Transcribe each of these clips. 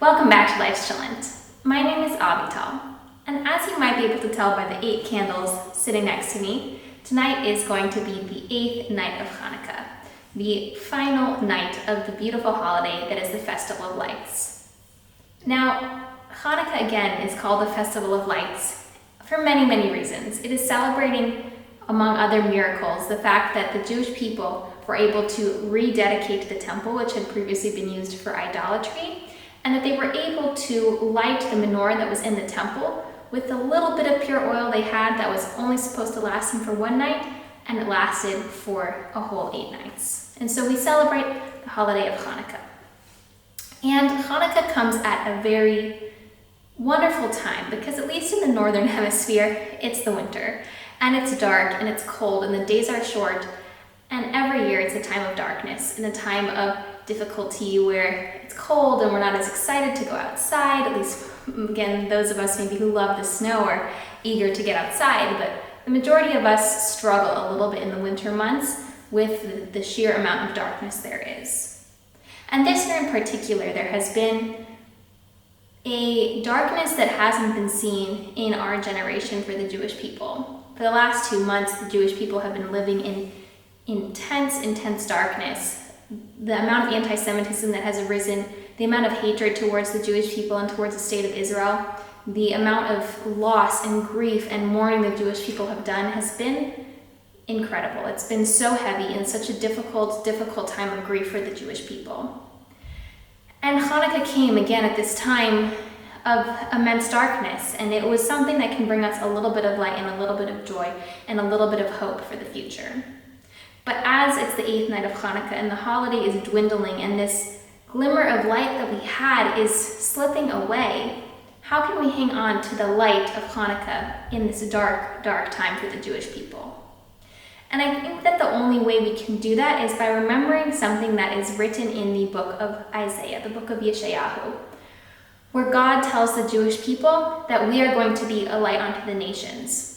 Welcome back to Life's Chillin'. My name is Avital, and as you might be able to tell by the 8 candles sitting next to me, tonight is going to be the 8th night of Hanukkah, the final night of the beautiful holiday that is the Festival of Lights. Now, Hanukkah again is called the Festival of Lights for many, many reasons. It is celebrating, among other miracles, the fact that the Jewish people were able to rededicate the temple, which had previously been used for idolatry, and that they were able to light the menorah that was in the temple with the little bit of pure oil they had that was only supposed to last them for one night, and it lasted for a whole 8 nights. And so we celebrate the holiday of Hanukkah. And Hanukkah comes at a very wonderful time because, at least in the northern hemisphere, it's the winter, and it's dark and it's cold and the days are short, and every year it's a time of darkness and a time of difficulty where it's cold and we're not as excited to go outside. At least, again, those of us maybe who love the snow are eager to get outside, but the majority of us struggle a little bit in the winter months with the sheer amount of darkness there is. And this year in particular, there has been a darkness that hasn't been seen in our generation for the Jewish people. For the last 2 months, the Jewish people have been living in intense darkness. The amount of anti-Semitism that has arisen, the amount of hatred towards the Jewish people and towards the state of Israel, the amount of loss and grief and mourning the Jewish people have done has been incredible. It's been so heavy and such a difficult time of grief for the Jewish people. And Hanukkah came again at this time of immense darkness, and it was something that can bring us a little bit of light and a little bit of joy and a little bit of hope for the future. But as it's the 8th night of Hanukkah and the holiday is dwindling and this glimmer of light that we had is slipping away, how can we hang on to the light of Hanukkah in this dark time for the Jewish people? And I think that the only way we can do that is by remembering something that is written in the book of Isaiah, the book of Yeshayahu, where God tells the Jewish people that we are going to be a light unto the nations.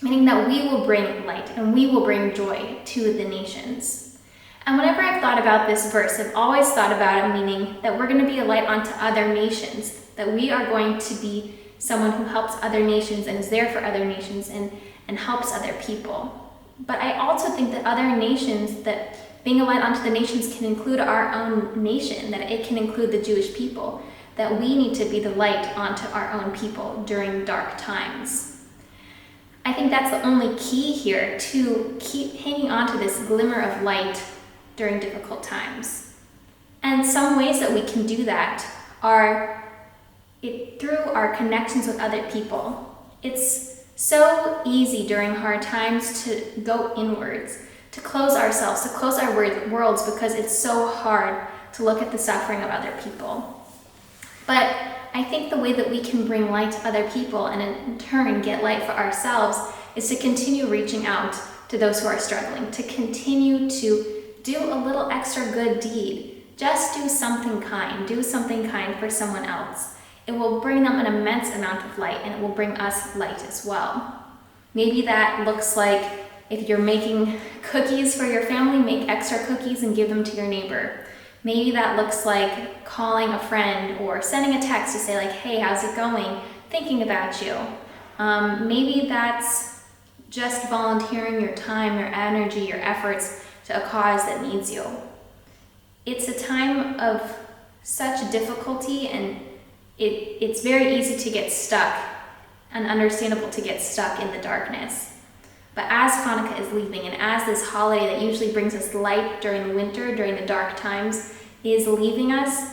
Meaning that we will bring light and we will bring joy to the nations. And whenever I've thought about this verse, I've always thought about it meaning that we're going to be a light unto other nations, that we are going to be someone who helps other nations and is there for other nations and helps other people. But I also think that other nations, that being a light unto the nations can include our own nation, that it can include the Jewish people, that we need to be the light unto our own people during dark times. I think that's the only key here, to keep hanging on to this glimmer of light during difficult times. And some ways that we can do that are through our connections with other people. It's so easy during hard times to go inwards, to close ourselves, to close our worlds, because it's so hard to look at the suffering of other people. But I think the way that we can bring light to other people and in turn get light for ourselves is to continue reaching out to those who are struggling, to continue to do a little extra good deed. Just do something kind for someone else. It will bring them an immense amount of light, and it will bring us light as well. Maybe that looks like, if you're making cookies for your family, make extra cookies and give them to your neighbor. Maybe that looks like calling a friend or sending a text to say like, hey, how's it going? Thinking about you. Maybe that's just volunteering your time, your energy, your efforts to a cause that needs you. It's a time of such difficulty, and it's very easy to get stuck and understandable to get stuck in the darkness. But as Hanukkah is leaving, and as this holiday that usually brings us light during the winter, during the dark times, is leaving us,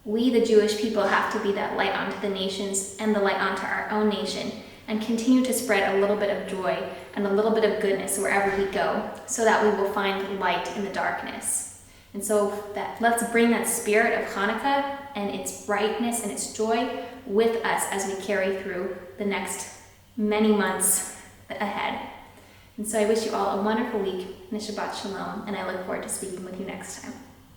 we, the Jewish people, have to be that light unto the nations and the light unto our own nation, and continue to spread a little bit of joy and a little bit of goodness wherever we go, so that we will find light in the darkness. And so let's bring that spirit of Hanukkah and its brightness and its joy with us as we carry through the next many months ahead. And so I wish you all a wonderful week and a Shabbat Shalom, and I look forward to speaking with you next time.